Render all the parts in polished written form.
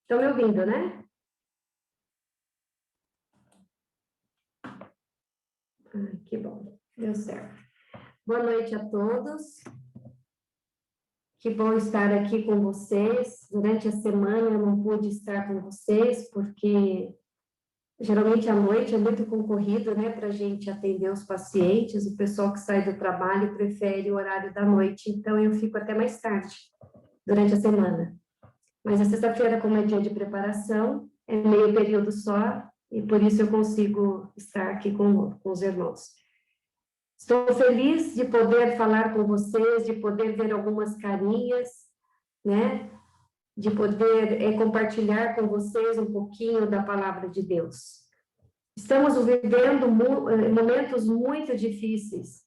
Estão me ouvindo, né? Que bom, deu certo. Boa noite a todos. Que bom estar aqui com vocês. Durante a semana eu não pude estar com vocês, porque geralmente à noite é muito concorrido, né, para a gente atender os pacientes. O pessoal que sai do trabalho prefere o horário da noite, então eu fico até mais tarde, durante a semana. Mas a sexta-feira, como é dia de preparação, é meio período só, e por isso eu consigo estar aqui com os irmãos. Estou feliz de poder falar com vocês, de poder ver algumas carinhas, né? De poder compartilhar com vocês um pouquinho da palavra de Deus. Estamos vivendo momentos muito difíceis.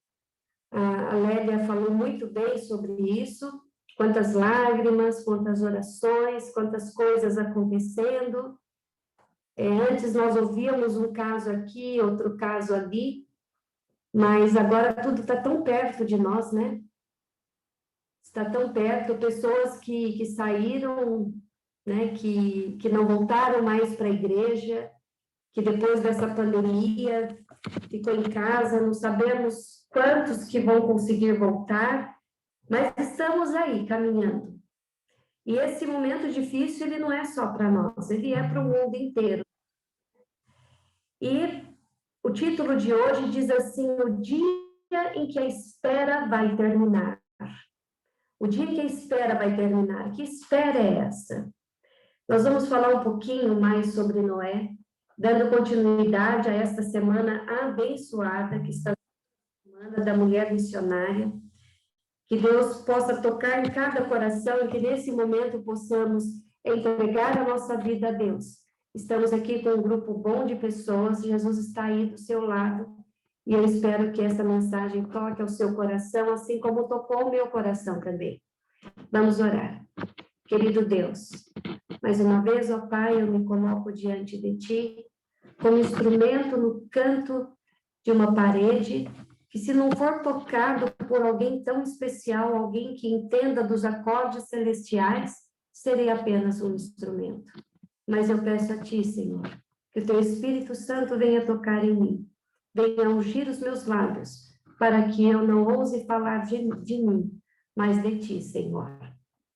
A Lélia falou muito bem sobre isso. Quantas lágrimas, quantas orações, quantas coisas acontecendo. Antes nós ouvíamos um caso aqui, outro caso ali, mas agora tudo está tão perto de nós, né? Está tão perto, pessoas que saíram, né, que não voltaram mais para a igreja, que depois dessa pandemia ficou em casa, não sabemos quantos que vão conseguir voltar, mas estamos aí, caminhando. E esse momento difícil, ele não é só para nós, ele é para o mundo inteiro. E o título de hoje diz assim: o dia em que a espera vai terminar. O dia em que a espera vai terminar. Que espera é essa? Nós vamos falar um pouquinho mais sobre Noé, dando continuidade a esta semana abençoada, que está na semana da mulher missionária. Que Deus possa tocar em cada coração e que nesse momento possamos entregar a nossa vida a Deus. Estamos aqui com um grupo bom de pessoas, Jesus está aí do seu lado, e eu espero que essa mensagem toque ao seu coração, assim como tocou o meu coração também. Vamos orar. Querido Deus, mais uma vez, ó Pai, eu me coloco diante de Ti, como instrumento no canto de uma parede, que se não for tocado por alguém tão especial, alguém que entenda dos acordes celestiais, serei apenas um instrumento. Mas eu peço a Ti, Senhor, que o Teu Espírito Santo venha tocar em mim, venha ungir os meus lábios, para que eu não ouse falar de mim, mas de Ti, Senhor.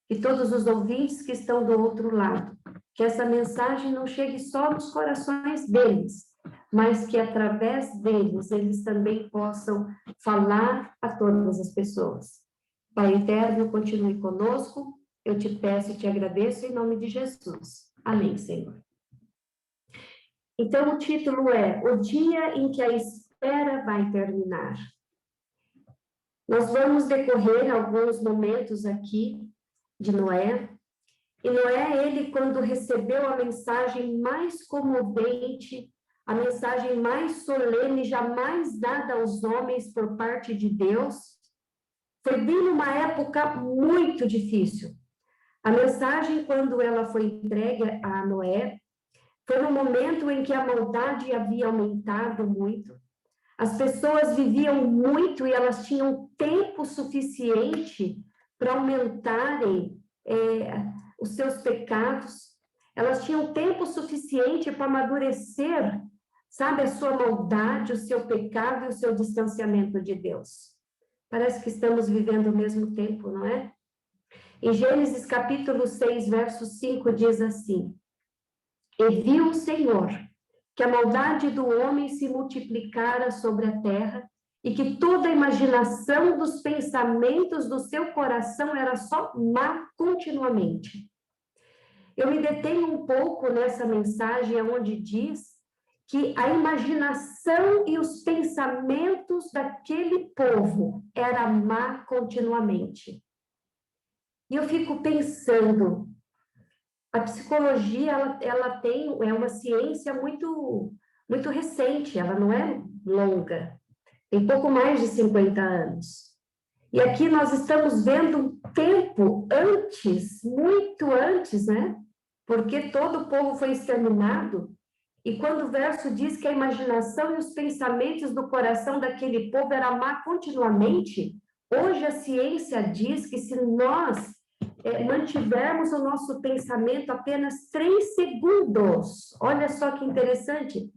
Que todos os ouvintes que estão do outro lado, que essa mensagem não chegue só nos corações deles, mas que através deles eles também possam falar a todas as pessoas. Pai eterno, continue conosco, eu te peço e te agradeço em nome de Jesus. Amém, Senhor. Então, o título é O Dia em que a Espera vai Terminar. Nós vamos decorrer alguns momentos aqui de Noé, e Noé, ele, quando recebeu a mensagem mais comovente, a mensagem mais solene jamais dada aos homens por parte de Deus, foi bem numa época muito difícil. A mensagem, quando ela foi entregue a Noé, foi no momento em que a maldade havia aumentado muito, as pessoas viviam muito e elas tinham tempo suficiente para aumentarem os seus pecados, elas tinham tempo suficiente para amadurecer, sabe, a sua maldade, o seu pecado e o seu distanciamento de Deus. Parece que estamos vivendo o mesmo tempo, não é? Em Gênesis capítulo 6, verso 5, diz assim: E viu o Senhor que a maldade do homem se multiplicara sobre a terra e que toda a imaginação dos pensamentos do seu coração era só má continuamente. Eu me detenho um pouco nessa mensagem onde diz que a imaginação e os pensamentos daquele povo era má continuamente. E eu fico pensando, a psicologia, ela é uma ciência muito recente, ela não é longa, tem pouco mais de 50 anos. E aqui nós estamos vendo um tempo antes, muito antes, né? Porque todo o povo foi exterminado. E quando o verso diz que a imaginação e os pensamentos do coração daquele povo era má continuamente, hoje a ciência diz que se nós mantivermos o nosso pensamento apenas 3 segundos, olha só que interessante,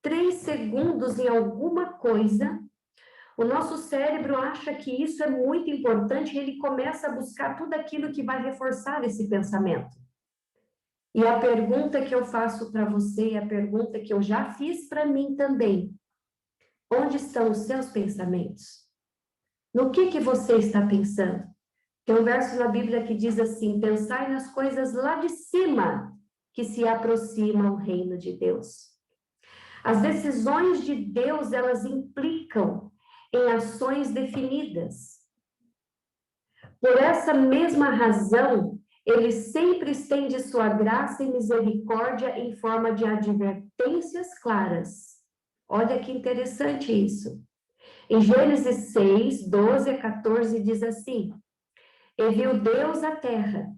3 segundos em alguma coisa, o nosso cérebro acha que isso é muito importante e ele começa a buscar tudo aquilo que vai reforçar esse pensamento. E a pergunta que eu faço para você, e a pergunta que eu já fiz para mim também, onde estão os seus pensamentos? No que você está pensando? Tem um verso na Bíblia que diz assim, pensai nas coisas lá de cima, que se aproximam ao reino de Deus. As decisões de Deus, elas implicam em ações definidas. Por essa mesma razão, ele sempre estende sua graça e misericórdia em forma de advertências claras. Olha que interessante isso. Em Gênesis 6, 12 a 14, diz assim, e viu Deus a terra,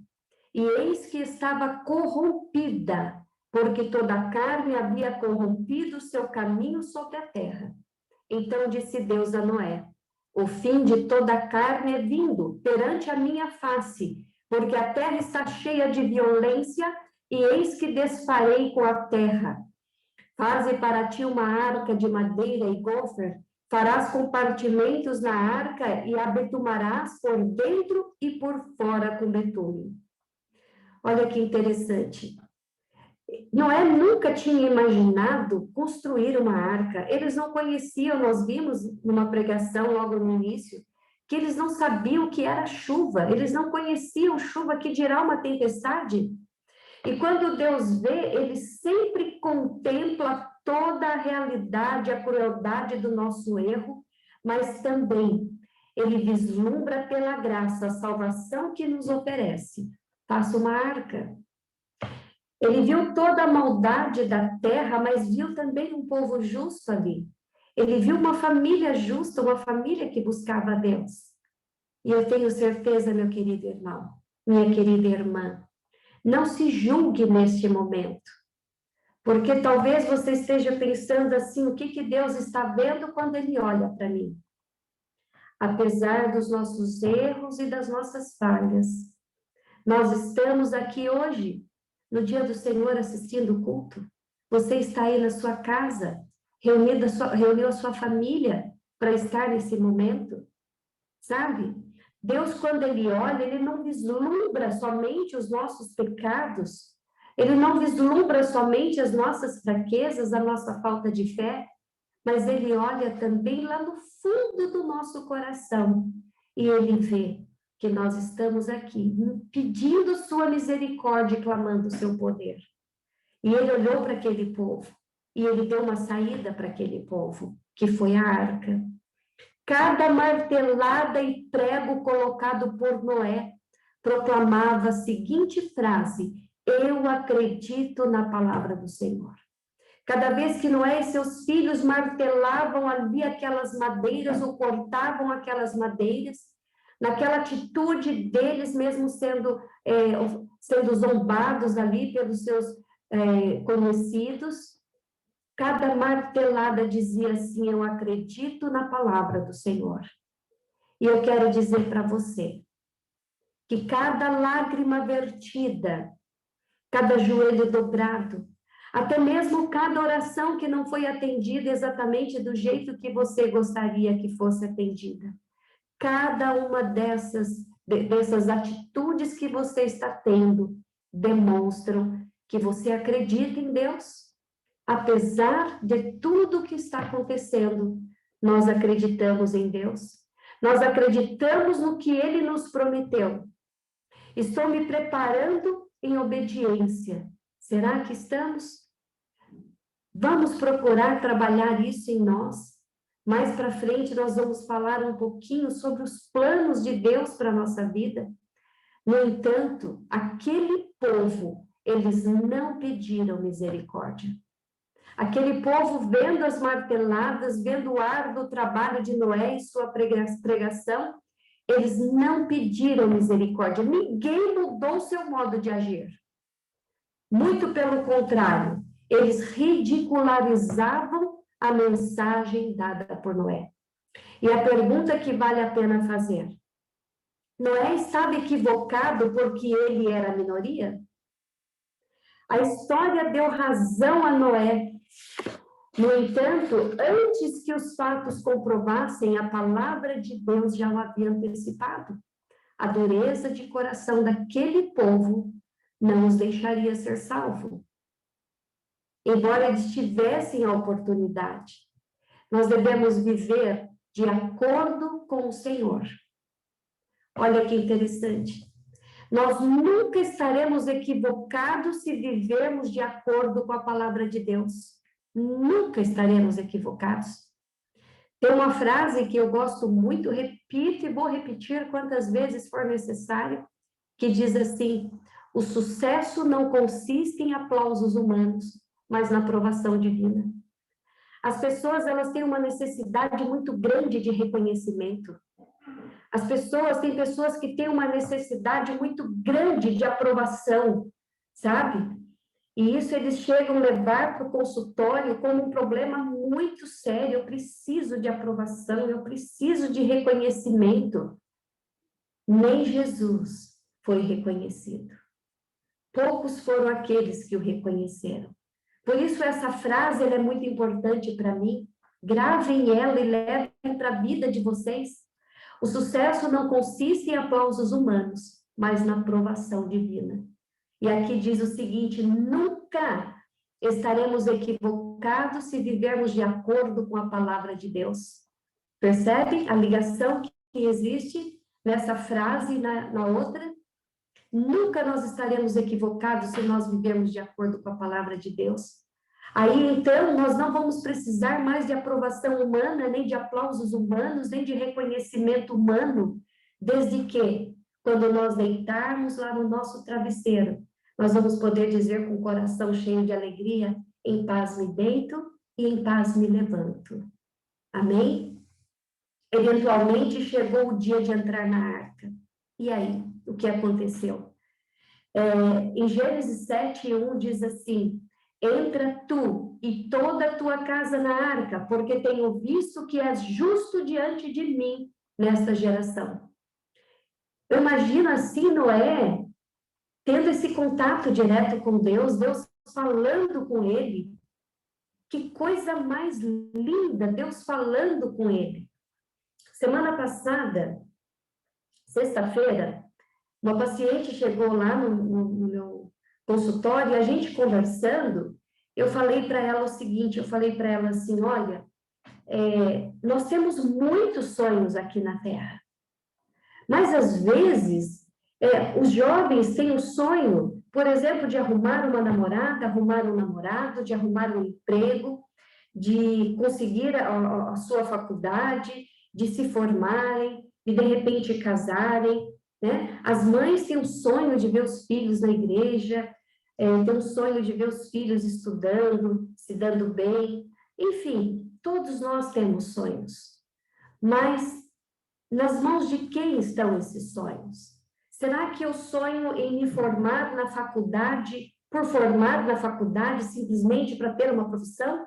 e eis que estava corrompida, porque toda a carne havia corrompido o seu caminho sobre a terra. Então disse Deus a Noé, o fim de toda a carne é vindo perante a minha face, porque a terra está cheia de violência, e eis que desfarei com a terra. Faze para ti uma arca de madeira e gofer, farás compartimentos na arca e a betumarás por dentro e por fora com betume. Olha que interessante. Noé nunca tinha imaginado construir uma arca. Eles não conheciam, nós vimos numa pregação logo no início, que eles não sabiam o que era chuva. Eles não conheciam chuva, que dirá uma tempestade. E quando Deus vê, ele sempre contempla toda a realidade, a crueldade do nosso erro, mas também ele vislumbra pela graça a salvação que nos oferece. Faça uma arca. Ele viu toda a maldade da terra, mas viu também um povo justo ali. Ele viu uma família justa, uma família que buscava a Deus. E eu tenho certeza, meu querido irmão, minha querida irmã, não se julgue neste momento, porque talvez você esteja pensando assim, o que Deus está vendo quando Ele olha para mim? Apesar dos nossos erros e das nossas falhas, nós estamos aqui hoje, no dia do Senhor, assistindo o culto. Você está aí na sua casa, reuniu a sua família para estar nesse momento, sabe? Deus, quando Ele olha, Ele não vislumbra somente os nossos pecados, Ele não vislumbra somente as nossas fraquezas, a nossa falta de fé, mas Ele olha também lá no fundo do nosso coração e Ele vê que nós estamos aqui pedindo sua misericórdia e clamando o seu poder. E Ele olhou para aquele povo e Ele deu uma saída para aquele povo, que foi a arca. Cada martelada e prego colocado por Noé proclamava a seguinte frase: eu acredito na palavra do Senhor. Cada vez que Noé e seus filhos martelavam ali aquelas madeiras ou cortavam aquelas madeiras, naquela atitude deles mesmo sendo zombados ali pelos seus conhecidos, cada martelada dizia assim: eu acredito na palavra do Senhor. E eu quero dizer para você que cada lágrima vertida, cada joelho dobrado, até mesmo cada oração que não foi atendida exatamente do jeito que você gostaria que fosse atendida, cada uma dessas atitudes que você está tendo demonstram que você acredita em Deus. Apesar de tudo que está acontecendo, nós acreditamos em Deus. Nós acreditamos no que Ele nos prometeu. Estou me preparando em obediência. Será que estamos? Vamos procurar trabalhar isso em nós. Mais para frente nós vamos falar um pouquinho sobre os planos de Deus para a nossa vida. No entanto, aquele povo, eles não pediram misericórdia. Aquele povo, vendo as marteladas, vendo o árduo trabalho de Noé e sua pregação, eles não pediram misericórdia. Ninguém mudou seu modo de agir. Muito pelo contrário, eles ridicularizavam a mensagem dada por Noé. E a pergunta que vale a pena fazer: Noé estava equivocado porque ele era a minoria? A história deu razão a Noé. No entanto, antes que os fatos comprovassem, a palavra de Deus já o havia antecipado. A dureza de coração daquele povo não os deixaria ser salvo. Embora eles tivessem a oportunidade, nós devemos viver de acordo com o Senhor. Olha que interessante. Nós nunca estaremos equivocados se vivermos de acordo com a palavra de Deus. Nunca estaremos equivocados. Tem uma frase que eu gosto muito, repito e vou repetir quantas vezes for necessário, que diz assim: o sucesso não consiste em aplausos humanos, mas na aprovação divina. As pessoas, elas têm uma necessidade muito grande de reconhecimento. Tem pessoas que têm uma necessidade muito grande de aprovação, sabe? E isso eles chegam a levar para o consultório como um problema muito sério. Eu preciso de aprovação, eu preciso de reconhecimento. Nem Jesus foi reconhecido. Poucos foram aqueles que o reconheceram. Por isso essa frase ela é muito importante para mim. Gravem ela e levem para a vida de vocês. O sucesso não consiste em aplausos humanos, mas na aprovação divina. E aqui diz o seguinte: nunca estaremos equivocados se vivermos de acordo com a palavra de Deus. Percebe a ligação que existe nessa frase e na outra? Nunca nós estaremos equivocados se nós vivermos de acordo com a palavra de Deus. Aí, então, nós não vamos precisar mais de aprovação humana, nem de aplausos humanos, nem de reconhecimento humano, desde que, quando nós deitarmos lá no nosso travesseiro, nós vamos poder dizer com o coração cheio de alegria: em paz me deito e em paz me levanto. Amém? Eventualmente chegou o dia de entrar na arca. E aí, o que aconteceu? Em Gênesis 7:1 diz assim: entra tu e toda a tua casa na arca, porque tenho visto que és justo diante de mim nesta geração. Eu imagino assim Noé tendo esse contato direto com Deus, Deus falando com ele. Que coisa mais linda, Deus falando com ele. Semana passada, sexta-feira, uma paciente chegou lá no meu consultório e a gente conversando, eu falei para ela o seguinte, eu falei para ela assim: olha, nós temos muitos sonhos aqui na Terra, mas às vezes os jovens têm o sonho, por exemplo, de arrumar uma namorada, arrumar um namorado, de arrumar um emprego, de conseguir a sua faculdade, de se formarem, de repente casarem, né? As mães têm o sonho de ver os filhos na igreja, têm o sonho de ver os filhos estudando, se dando bem, enfim, todos nós temos sonhos, mas nas mãos de quem estão esses sonhos? Será que eu sonho em me formar na faculdade, por formar na faculdade simplesmente para ter uma profissão?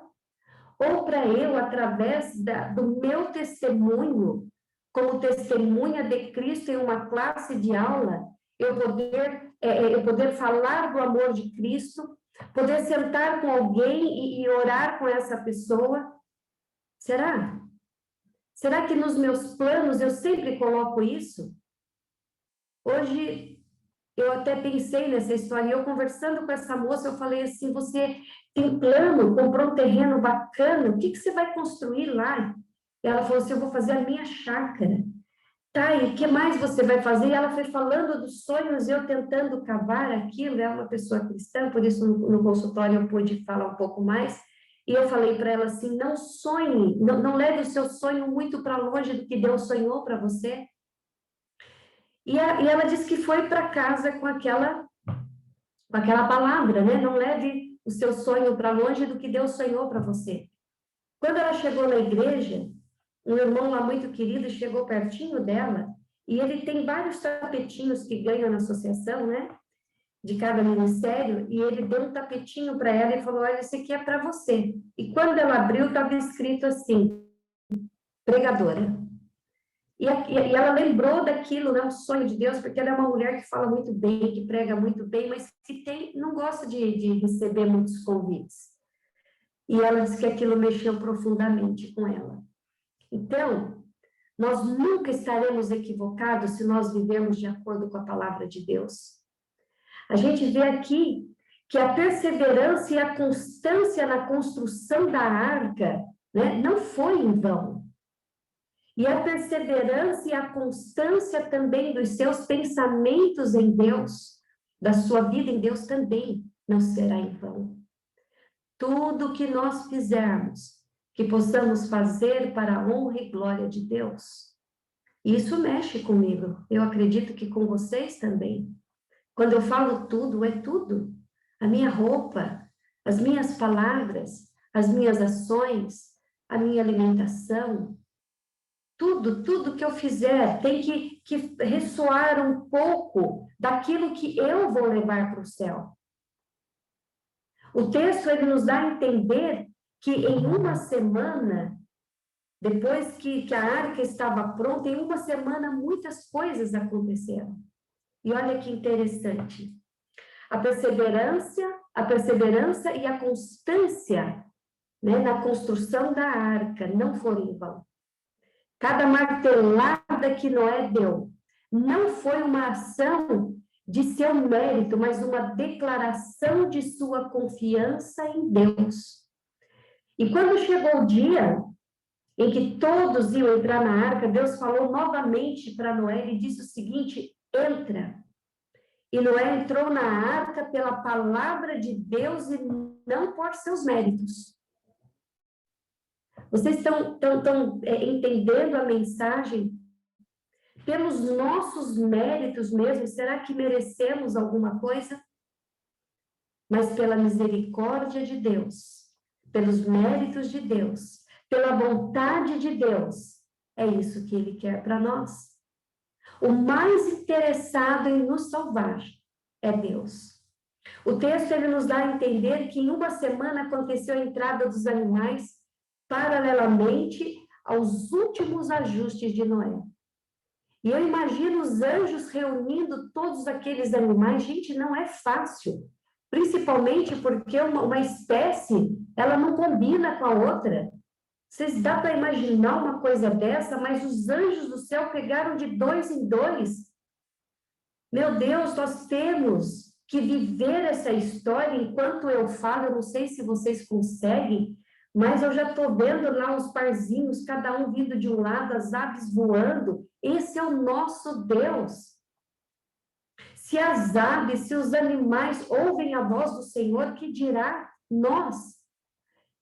Ou para eu, através do meu testemunho, como testemunha de Cristo em uma classe de aula, eu poder falar do amor de Cristo, poder sentar com alguém e orar com essa pessoa? Será? Será que nos meus planos eu sempre coloco isso? Hoje eu até pensei nessa história, eu conversando com essa moça, eu falei assim: você tem plano, comprou um terreno bacana, o que você vai construir lá? E ela falou assim: eu vou fazer a minha chácara. Tá, e o que mais você vai fazer? E ela foi falando dos sonhos, eu tentando cavar aquilo. Ela é uma pessoa cristã, por isso no consultório eu pude falar um pouco mais. E eu falei para ela assim: não sonhe, não leve o seu sonho muito para longe do que Deus sonhou para você. E ela disse que foi para casa com aquela palavra, né? Não leve o seu sonho para longe do que Deus sonhou para você. Quando ela chegou na igreja, um irmão lá muito querido chegou pertinho dela e ele tem vários tapetinhos que ganham na associação, né? De cada ministério, e ele deu um tapetinho para ela e falou: olha, esse aqui é para você. E quando ela abriu, estava escrito assim: pregadora. E ela lembrou daquilo, né, o sonho de Deus, porque ela é uma mulher que fala muito bem, que prega muito bem, mas que não gosta de receber muitos convites. E ela disse que aquilo mexeu profundamente com ela. Então, nós nunca estaremos equivocados se nós vivemos de acordo com a palavra de Deus. A gente vê aqui que a perseverança e a constância na construção da arca, né, não foi em vão. E a perseverança e a constância também dos seus pensamentos em Deus, da sua vida em Deus também não será em vão. Tudo que nós fizermos, que possamos fazer para a honra e glória de Deus. Isso mexe comigo. Eu acredito que com vocês também. Quando eu falo tudo, é tudo. A minha roupa, as minhas palavras, as minhas ações, a minha alimentação, tudo que eu fizer tem que ressoar um pouco daquilo que eu vou levar para o céu. O texto, ele nos dá a entender que em uma semana, depois que a arca estava pronta, em uma semana muitas coisas aconteceram. E olha que interessante. A perseverança e a constância, né, na construção da arca não foram em vão. Cada martelada que Noé deu não foi uma ação de seu mérito, mas uma declaração de sua confiança em Deus. E quando chegou o dia em que todos iam entrar na arca, Deus falou novamente para Noé e disse o seguinte: entra. E Noé entrou na arca pela palavra de Deus e não por seus méritos. Vocês estão entendendo a mensagem? Pelos nossos méritos mesmo, será que merecemos alguma coisa? Mas pela misericórdia de Deus, pelos méritos de Deus, pela vontade de Deus, é isso que Ele quer para nós. O mais interessado em nos salvar é Deus. O texto, ele nos dá a entender que em uma semana aconteceu a entrada dos animais paralelamente aos últimos ajustes de Noé. E eu imagino os anjos reunindo todos aqueles animais. Gente, não é fácil. Principalmente porque uma espécie, ela não combina com a outra. Vocês dá para imaginar uma coisa dessa, mas os anjos do céu pegaram de 2 em 2. Meu Deus, nós temos que viver essa história enquanto eu falo. Eu não sei se vocês conseguem, mas eu já estou vendo lá os parzinhos, cada um vindo de um lado, as aves voando. Esse é o nosso Deus. Se as aves, se os animais ouvem a voz do Senhor, que dirá nós?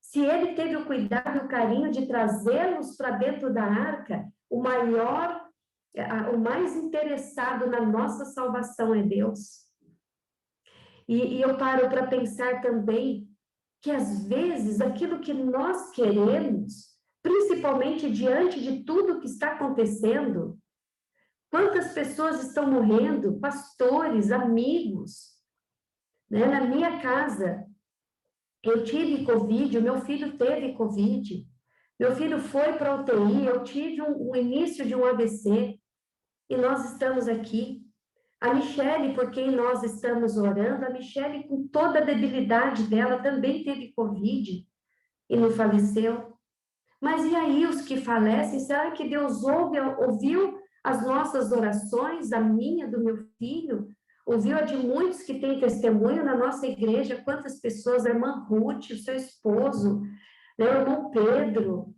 Se Ele teve o cuidado e o carinho de trazê-los para dentro da arca, o mais interessado na nossa salvação é Deus. E eu paro para pensar também que, às vezes, aquilo que nós queremos, principalmente diante de tudo que está acontecendo, quantas pessoas estão morrendo, pastores, amigos, né? Na minha casa, eu tive Covid, o meu filho teve Covid, meu filho foi para a UTI, eu tive o início de um AVC, e nós estamos aqui. A Michele, por quem nós estamos orando, a Michele, com toda a debilidade dela, também teve Covid e não faleceu. Mas e aí os que falecem? Será que Deus ouviu as nossas orações, a minha, do meu filho? Ouviu a de muitos que têm testemunho na nossa igreja? Quantas pessoas? A irmã Ruth, o seu esposo, né? O irmão Pedro,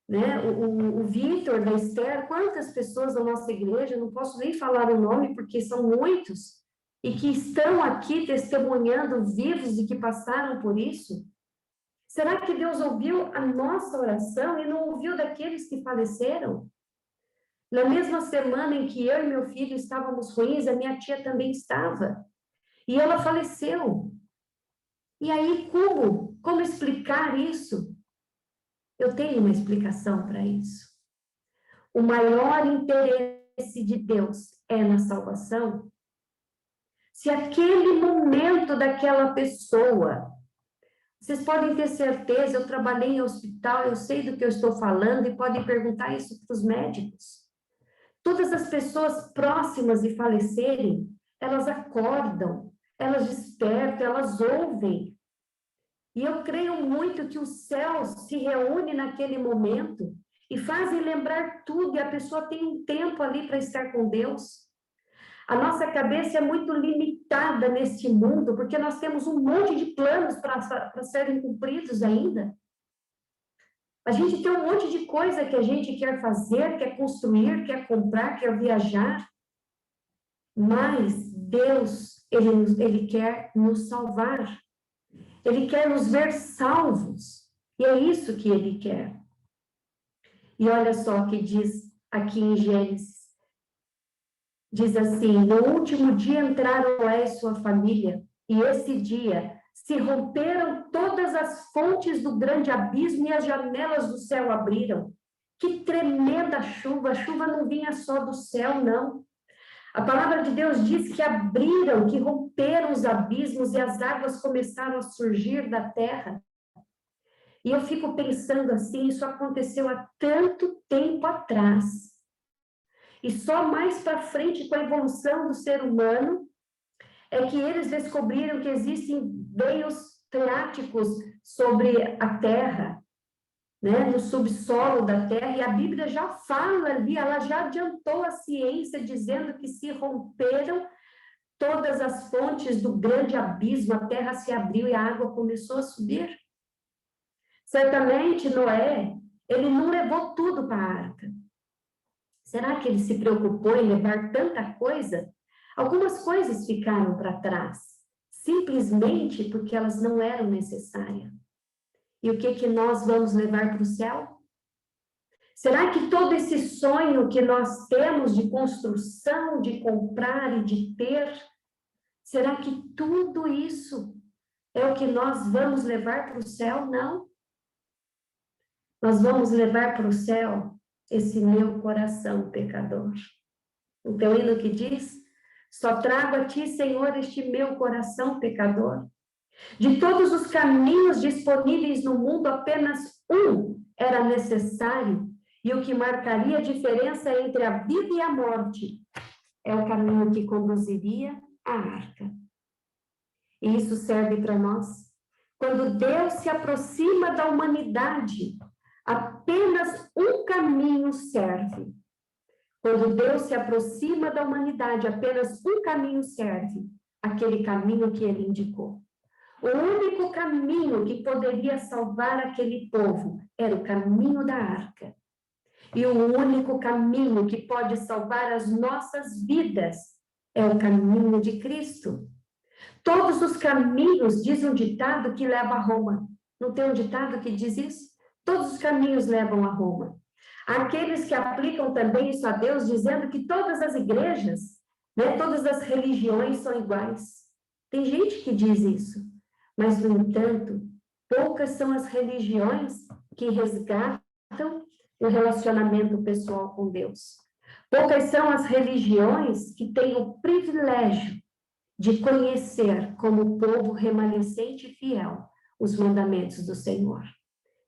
né? O Vitor, da Esther, quantas pessoas da nossa igreja, não posso nem falar o nome, porque são muitos, e que estão aqui testemunhando, vivos e que passaram por isso. Será que Deus ouviu a nossa oração e não ouviu daqueles que faleceram? Na mesma semana em que eu e meu filho estávamos ruins, a minha tia também estava, e ela faleceu. E aí, como explicar isso? Eu tenho uma explicação para isso. O maior interesse de Deus é na salvação. Se aquele momento daquela pessoa, vocês podem ter certeza, eu trabalhei em hospital, eu sei do que eu estou falando, e podem perguntar isso para os médicos. todas as pessoas próximas de falecerem, elas acordam, elas despertam, elas ouvem. E eu creio muito que os céus se reúnem naquele momento e fazem lembrar tudo, e a pessoa tem um tempo ali para estar com Deus. A nossa cabeça é muito limitada neste mundo, porque nós temos um monte de planos para serem cumpridos ainda. A gente tem um monte de coisa que a gente quer fazer, quer construir, quer comprar, quer viajar. Mas Deus, Ele quer nos salvar. Ele quer nos ver salvos. E é isso que Ele quer. E olha só o que diz aqui em Gênesis. Diz assim: no último dia entraram Noé e sua família, e esse dia se romperam todas as fontes do grande abismo e as janelas do céu abriram. Que tremenda chuva! A chuva não vinha só do céu, não. A palavra de Deus diz que abriram, que romperam os abismos e as águas começaram a surgir da terra. E eu fico pensando assim, isso aconteceu há tanto tempo atrás. E só mais para frente, com a evolução do ser humano, é que eles descobriram que existem veios freáticos sobre a terra, né, no subsolo da terra, e a Bíblia já fala ali, ela já adiantou a ciência, dizendo que se romperam todas as fontes do grande abismo, a terra se abriu e a água começou a subir. Certamente, Noé, ele não levou tudo para a arca. Será que ele se preocupou em levar tanta coisa? Algumas coisas ficaram para trás, simplesmente porque elas não eram necessárias. E o que nós vamos levar para o céu? Será que todo esse sonho que nós temos de construção, de comprar e de ter, será que tudo isso é o que nós vamos levar para o céu? Não. Nós vamos levar para o céu esse meu coração pecador. Então, o hino que diz: só trago a ti, Senhor, este meu coração pecador. De todos os caminhos disponíveis no mundo, apenas um era necessário, e o que marcaria a diferença entre a vida e a morte é o caminho que conduziria à arca. E isso serve para nós. Quando Deus se aproxima da humanidade, apenas um caminho serve. Quando Deus se aproxima da humanidade, apenas um caminho serve, aquele caminho que ele indicou. O único caminho que poderia salvar aquele povo era o caminho da arca. E o único caminho que pode salvar as nossas vidas é o caminho de Cristo. Todos os caminhos, diz um ditado, que leva a Roma. Não tem um ditado que diz isso? Todos os caminhos levam a Roma. Há aqueles que aplicam também isso a Deus, dizendo que todas as igrejas, né, todas as religiões são iguais. Tem gente que diz isso. Mas, no entanto, poucas são as religiões que resgatam o relacionamento pessoal com Deus. Poucas são as religiões que têm o privilégio de conhecer como povo remanescente e fiel os mandamentos do Senhor.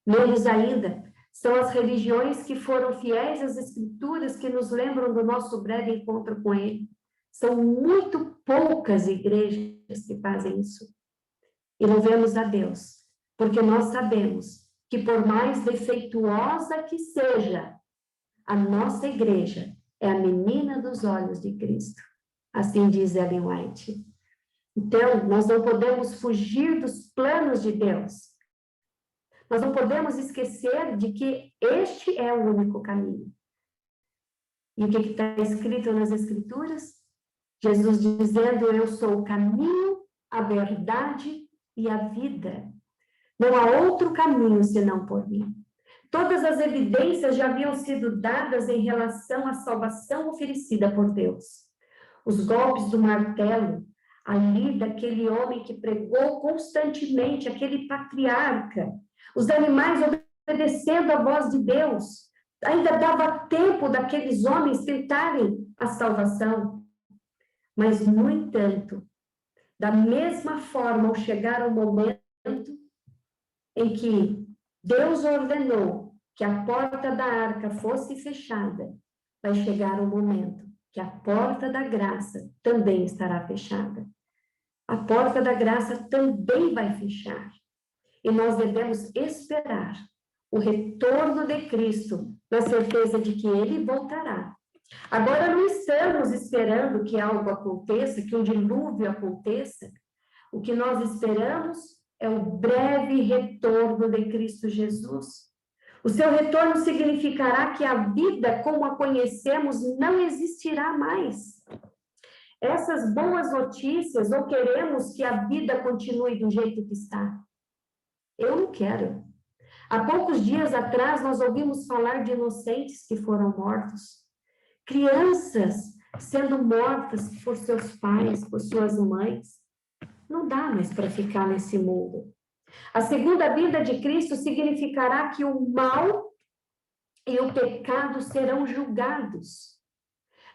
Menos ainda são as religiões que foram fiéis às Escrituras, que nos lembram do nosso breve encontro com Ele. São muito poucas igrejas que fazem isso. E louvemos a Deus, porque nós sabemos que por mais defeituosa que seja, a nossa igreja é a menina dos olhos de Cristo. Assim diz Ellen White. Então, nós não podemos fugir dos planos de Deus. Nós não podemos esquecer de que este é o único caminho. E o que está escrito nas Escrituras? Jesus dizendo: eu sou o caminho, a verdade e a vida. Não há outro caminho senão por mim. Todas as evidências já haviam sido dadas em relação à salvação oferecida por Deus. Os golpes do martelo, ali daquele homem que pregou constantemente, aquele patriarca, os animais obedecendo à voz de Deus, ainda dava tempo daqueles homens tentarem a salvação. Mas, no entanto, da mesma forma, ao chegar o momento em que Deus ordenou que a porta da arca fosse fechada, vai chegar um momento que a porta da graça também estará fechada. A porta da graça também vai fechar. E nós devemos esperar o retorno de Cristo, na certeza de que Ele voltará. Agora não estamos esperando que algo aconteça, que um dilúvio aconteça. O que nós esperamos é o breve retorno de Cristo Jesus. O seu retorno significará que a vida como a conhecemos não existirá mais. Essas boas notícias, ou queremos que a vida continue do jeito que está? Eu não quero. Há poucos dias atrás, nós ouvimos falar de inocentes que foram mortos. Crianças sendo mortas por seus pais, por suas mães. Não dá mais para ficar nesse mundo. A segunda vinda de Cristo significará que o mal e o pecado serão julgados.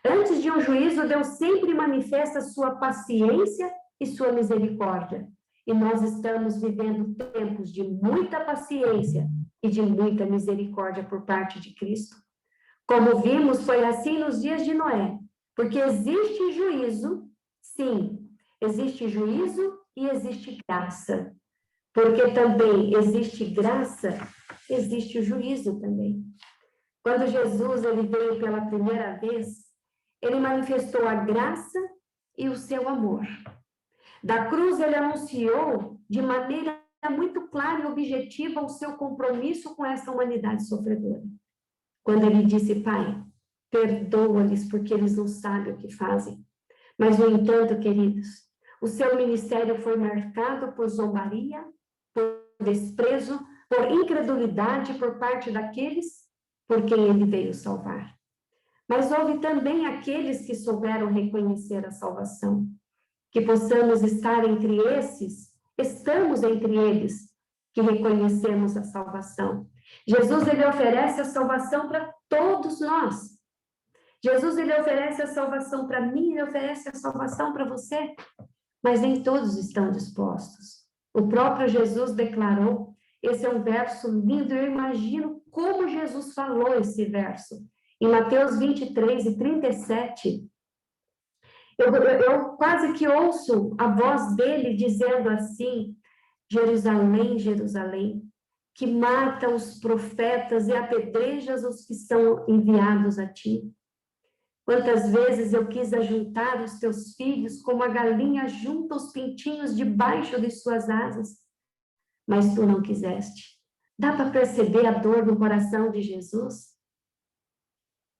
Antes de um juízo, Deus sempre manifesta sua paciência e sua misericórdia. E nós estamos vivendo tempos de muita paciência e de muita misericórdia por parte de Cristo. Como vimos, foi assim nos dias de Noé, porque existe juízo, sim, existe juízo e existe graça. Porque também existe graça, existe o juízo também. Quando Jesus ele veio pela primeira vez, ele manifestou a graça e o seu amor. Da cruz ele anunciou de maneira muito clara e objetiva o seu compromisso com essa humanidade sofredora. Quando ele disse, Pai, perdoa-lhes porque eles não sabem o que fazem. Mas, no entanto, queridos, o seu ministério foi marcado por zombaria, por desprezo, por incredulidade por parte daqueles por quem ele veio salvar. Mas houve também aqueles que souberam reconhecer a salvação. Que possamos estar entre esses, estamos entre eles, que reconhecemos a salvação. Jesus, ele oferece a salvação para todos nós. Jesus, ele oferece a salvação para mim, ele oferece a salvação para você, mas nem todos estão dispostos. O próprio Jesus declarou, esse é um verso lindo, eu imagino como Jesus falou esse verso. Em Mateus 23 e 37, eu quase que ouço a voz dele dizendo assim, Jerusalém, Jerusalém, que mata os profetas e apedrejas os que são enviados a ti. Quantas vezes eu quis ajuntar os teus filhos como a galinha junta os pintinhos debaixo de suas asas, mas tu não quiseste. Dá para perceber a dor no coração de Jesus?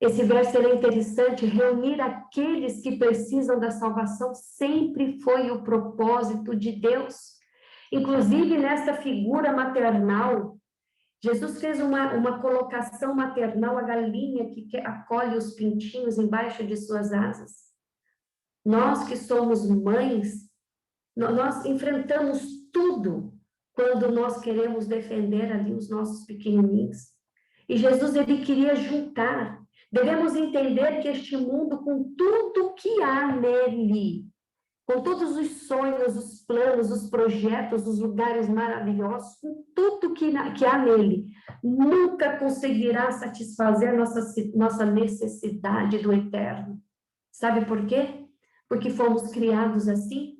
Esse verso é interessante, reunir aqueles que precisam da salvação sempre foi o propósito de Deus. Inclusive, nesta figura maternal, Jesus fez uma colocação maternal, a galinha que acolhe os pintinhos embaixo de suas asas. Nós que somos mães, nós enfrentamos tudo quando nós queremos defender ali os nossos pequenininhos. E Jesus, ele queria juntar. Devemos entender que este mundo, com tudo que há nele, com todos os sonhos, os planos, os projetos, os lugares maravilhosos, com tudo que há nele, nunca conseguirá satisfazer nossa necessidade do eterno. Sabe por quê? Porque fomos criados assim.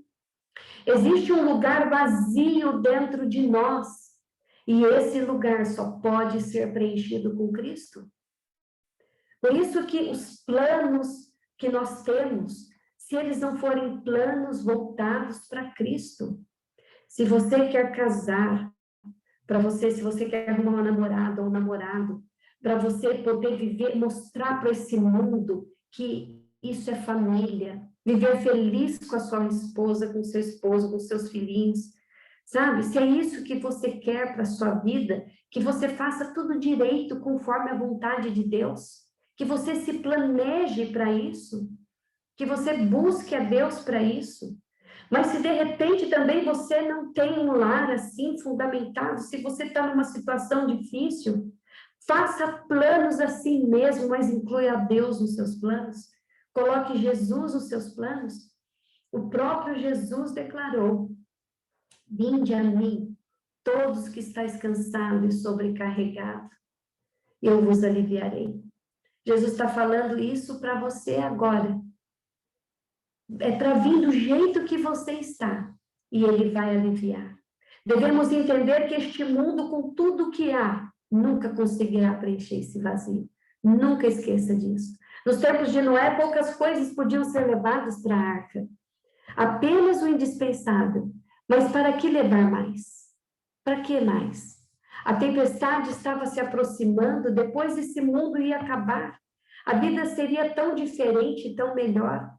Existe um lugar vazio dentro de nós, e esse lugar só pode ser preenchido com Cristo. Por isso que os planos que nós temos, se eles não forem planos voltados para Cristo, se você quer casar, se você quer arrumar uma namorada ou um namorado, para você poder viver, mostrar para esse mundo que isso é família, viver feliz com a sua esposa, com seu esposo, com seus filhinhos, sabe? Se é isso que você quer para a sua vida, que você faça tudo direito, conforme a vontade de Deus, que você se planeje para isso, que você busque a Deus para isso. Mas se de repente também você não tem um lar assim fundamentado, se você está numa situação difícil, faça planos assim mesmo, mas inclui a Deus nos seus planos. Coloque Jesus nos seus planos. O próprio Jesus declarou, vinde a mim, todos que estáis cansados e sobrecarregados, eu vos aliviarei. Jesus está falando isso para você agora. É para vir do jeito que você está. E ele vai aliviar. Devemos entender que este mundo, com tudo que há, nunca conseguirá preencher esse vazio. Nunca esqueça disso. Nos tempos de Noé, poucas coisas podiam ser levadas para a arca. Apenas o indispensável. Mas para que levar mais? Para que mais? A tempestade estava se aproximando, depois esse mundo ia acabar. A vida seria tão diferente, tão melhor.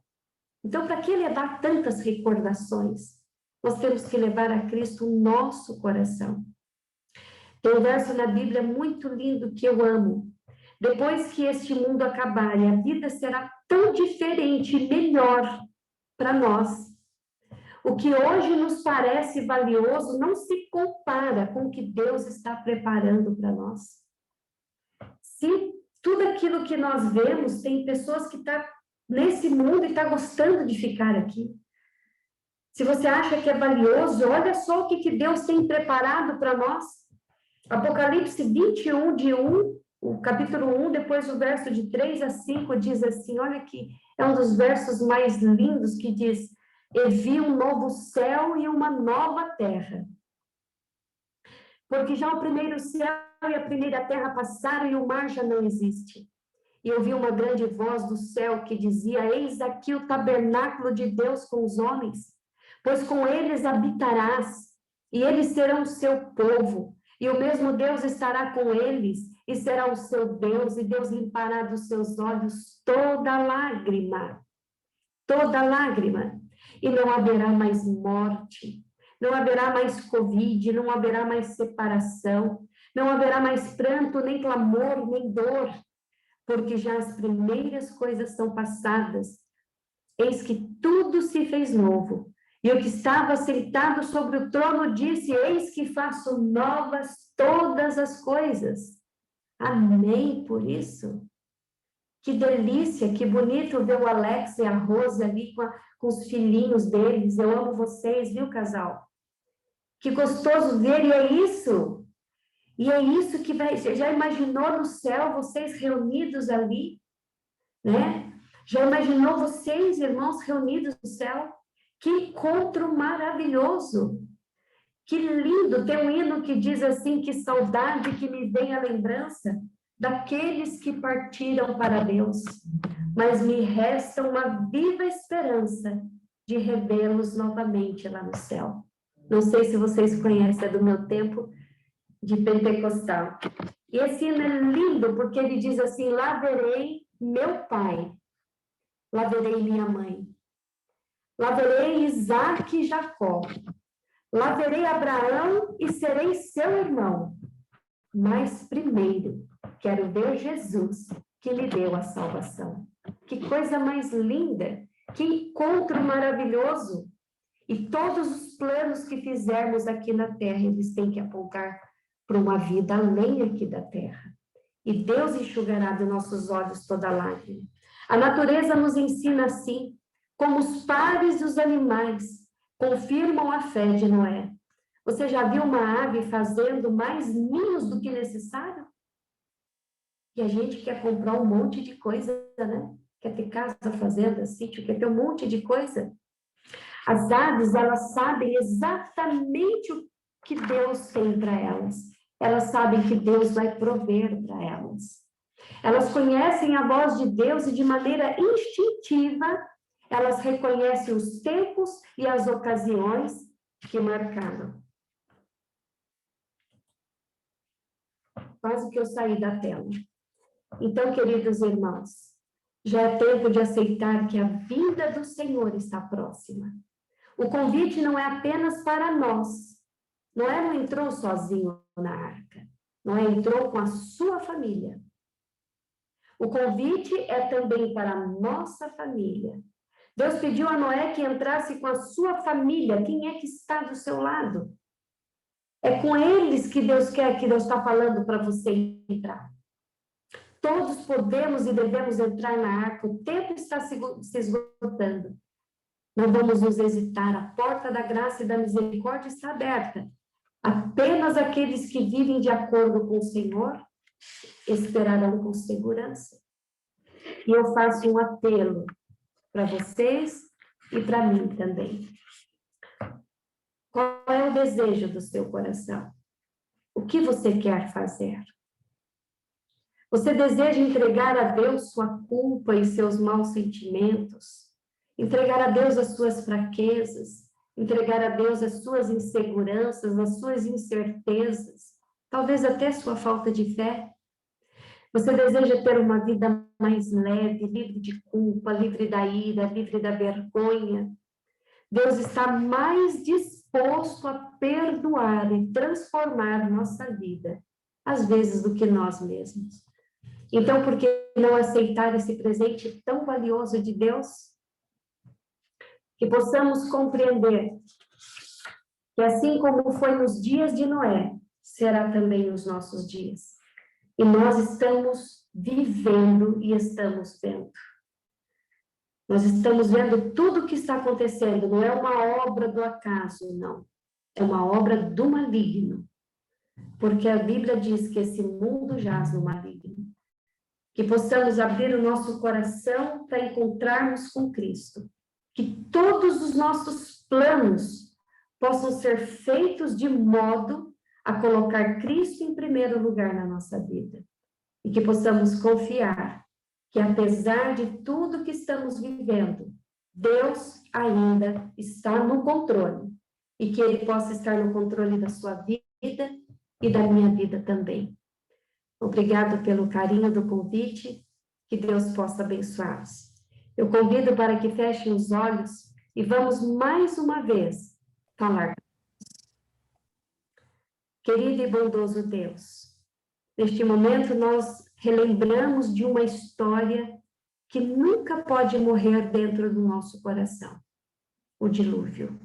Então, para que levar tantas recordações? Nós temos que levar a Cristo o nosso coração. Tem um verso na Bíblia muito lindo que eu amo. Depois que este mundo acabar, a vida será tão diferente e melhor para nós. O que hoje nos parece valioso não se compara com o que Deus está preparando para nós. Se tudo aquilo que nós vemos, tem pessoas que estão nesse mundo e estão gostando de ficar aqui. Se você acha que é valioso, olha só o que Deus tem preparado para nós. Apocalipse 21, o capítulo 1, depois o verso de 3 a 5, diz assim, olha que é um dos versos mais lindos que diz, e vi um novo céu e uma nova terra. Porque já o primeiro céu e a primeira terra passaram e o mar já não existe. E eu vi uma grande voz do céu que dizia, eis aqui o tabernáculo de Deus com os homens, pois com eles habitarás, e eles serão o seu povo, e o mesmo Deus estará com eles, e será o seu Deus, e Deus limpará dos seus olhos toda lágrima, e não haverá mais morte, não haverá mais Covid, não haverá mais separação, não haverá mais pranto, nem clamor, nem dor, porque já as primeiras coisas são passadas, eis que tudo se fez novo. E o que estava sentado sobre o trono disse, eis que faço novas todas as coisas. Amém por isso. Que delícia, que bonito ver o Alex e a Rose ali com os filhinhos deles. Eu amo vocês, viu, casal? Que gostoso ver, e é isso. E é isso que vai... Você já imaginou no céu vocês reunidos ali? Né? Já imaginou vocês, irmãos, reunidos no céu? Que encontro maravilhoso! Que lindo! Tem um hino que diz assim, que saudade que me vem a lembrança daqueles que partiram para Deus, mas me resta uma viva esperança de revê-los novamente lá no céu. Não sei se vocês conhecem, é do meu tempo de pentecostal. E esse hino é lindo, porque ele diz assim, lá verei meu pai, lá verei minha mãe, lá verei Isaque e Jacó, lá verei Abraão e serei seu irmão, mas primeiro quero ver Jesus, que lhe deu a salvação. Que coisa mais linda, que encontro maravilhoso. E todos os planos que fizermos aqui na terra, eles têm que apontar para uma vida além aqui da terra. E Deus enxugará dos nossos olhos toda lágrima. A natureza nos ensina assim, como os pares dos animais confirmam a fé de Noé. Você já viu uma ave fazendo mais ninhos do que necessário? E a gente quer comprar um monte de coisa, né? Quer ter casa, fazenda, sítio, quer ter um monte de coisa. As aves, elas sabem exatamente o que Deus tem para elas. Elas sabem que Deus vai prover para elas. Elas conhecem a voz de Deus e de maneira instintiva, elas reconhecem os tempos e as ocasiões que marcaram. Quase que eu saí da tela. Então, queridos irmãos, já é tempo de aceitar que a vinda do Senhor está próxima. O convite não é apenas para nós. Noé não entrou sozinho na arca. Noé entrou com a sua família. O convite é também para a nossa família. Deus pediu a Noé que entrasse com a sua família. Quem é que está do seu lado? É com eles que Deus quer, que Deus está falando para você entrar. Todos podemos e devemos entrar na arca. O tempo está se esgotando. Não vamos nos hesitar. A porta da graça e da misericórdia está aberta. Apenas aqueles que vivem de acordo com o Senhor esperarão com segurança. E eu faço um apelo para vocês e para mim também. Qual é o desejo do seu coração? O que você quer fazer? Você deseja entregar a Deus sua culpa e seus maus sentimentos? Entregar a Deus as suas fraquezas? Entregar a Deus as suas inseguranças, as suas incertezas? Talvez até sua falta de fé? Você deseja ter uma vida mais leve, livre de culpa, livre da ira, livre da vergonha? Deus está mais disposto a perdoar e transformar nossa vida, às vezes, do que nós mesmos. Então, por que não aceitar esse presente tão valioso de Deus? Que possamos compreender que, assim como foi nos dias de Noé, será também nos nossos dias. E nós estamos vivendo e estamos vendo. Nós estamos vendo tudo o que está acontecendo, não é uma obra do acaso, não. É uma obra do maligno. Porque a Bíblia diz que esse mundo jaz no maligno. Que possamos abrir o nosso coração para encontrarmos com Cristo. Que todos os nossos planos possam ser feitos de modo a colocar Cristo em primeiro lugar na nossa vida. E que possamos confiar que, apesar de tudo que estamos vivendo, Deus ainda está no controle. E que Ele possa estar no controle da sua vida e da minha vida também. Obrigado pelo carinho do convite, que Deus possa abençoá-los. Eu convido para que fechem os olhos e vamos mais uma vez falar. Querido e bondoso Deus, neste momento nós relembramos de uma história que nunca pode morrer dentro do nosso coração, o dilúvio.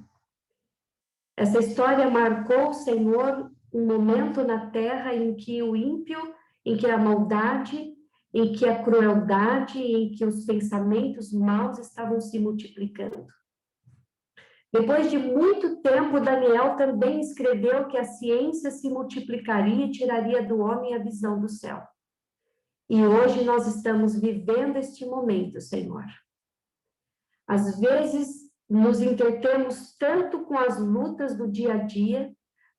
Essa história marcou, Senhor, um momento na terra em que o ímpio, em que a maldade, em que a crueldade, em que os pensamentos maus estavam se multiplicando. Depois de muito tempo, Daniel também escreveu que a ciência se multiplicaria e tiraria do homem a visão do céu. E hoje nós estamos vivendo este momento, Senhor. Às vezes, nos entretemos tanto com as lutas do dia a dia,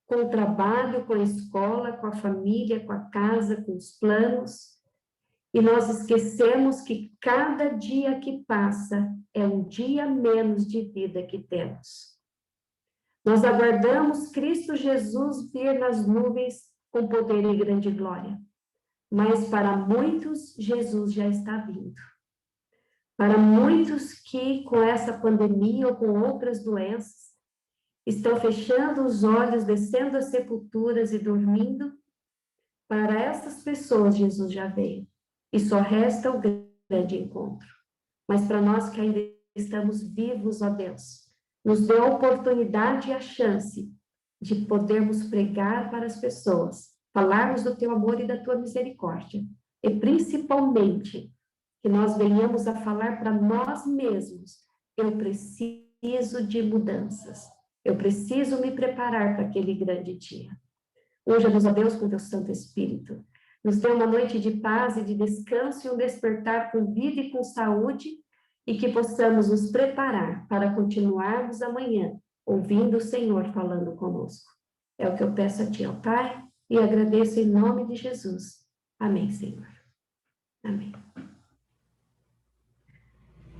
com o trabalho, com a escola, com a família, com a casa, com os planos, e nós esquecemos que cada dia que passa é um dia menos de vida que temos. Nós aguardamos Cristo Jesus vir nas nuvens com poder e grande glória, mas para muitos Jesus já está vindo. Para muitos que com essa pandemia ou com outras doenças estão fechando os olhos, descendo as sepulturas e dormindo, para essas pessoas Jesus já veio. E só resta o grande encontro. Mas para nós que ainda estamos vivos, ó Deus, nos dê a oportunidade e a chance de podermos pregar para as pessoas, falarmos do teu amor e da tua misericórdia. E principalmente, que nós venhamos a falar para nós mesmos, eu preciso de mudanças. Eu preciso me preparar para aquele grande dia. Unja-nos, ó Deus, com teu Santo Espírito. Nos dê uma noite de paz e de descanso e um despertar com vida e com saúde, e que possamos nos preparar para continuarmos amanhã, ouvindo o Senhor falando conosco. É o que eu peço a ti, ó Pai, e agradeço em nome de Jesus. Amém, Senhor. Amém.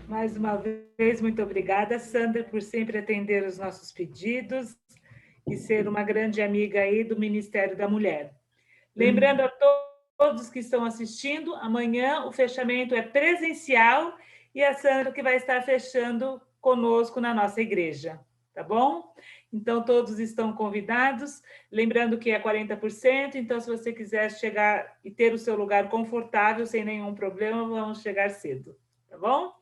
Mais uma vez, muito obrigada, Sandra, por sempre atender os nossos pedidos e ser uma grande amiga aí do Ministério da Mulher. Lembrando a todos que estão assistindo, amanhã o fechamento é presencial e a Sandra que vai estar fechando conosco na nossa igreja, tá bom? Então, todos estão convidados, lembrando que é 40%, então, se você quiser chegar e ter o seu lugar confortável, sem nenhum problema, vamos chegar cedo, tá bom?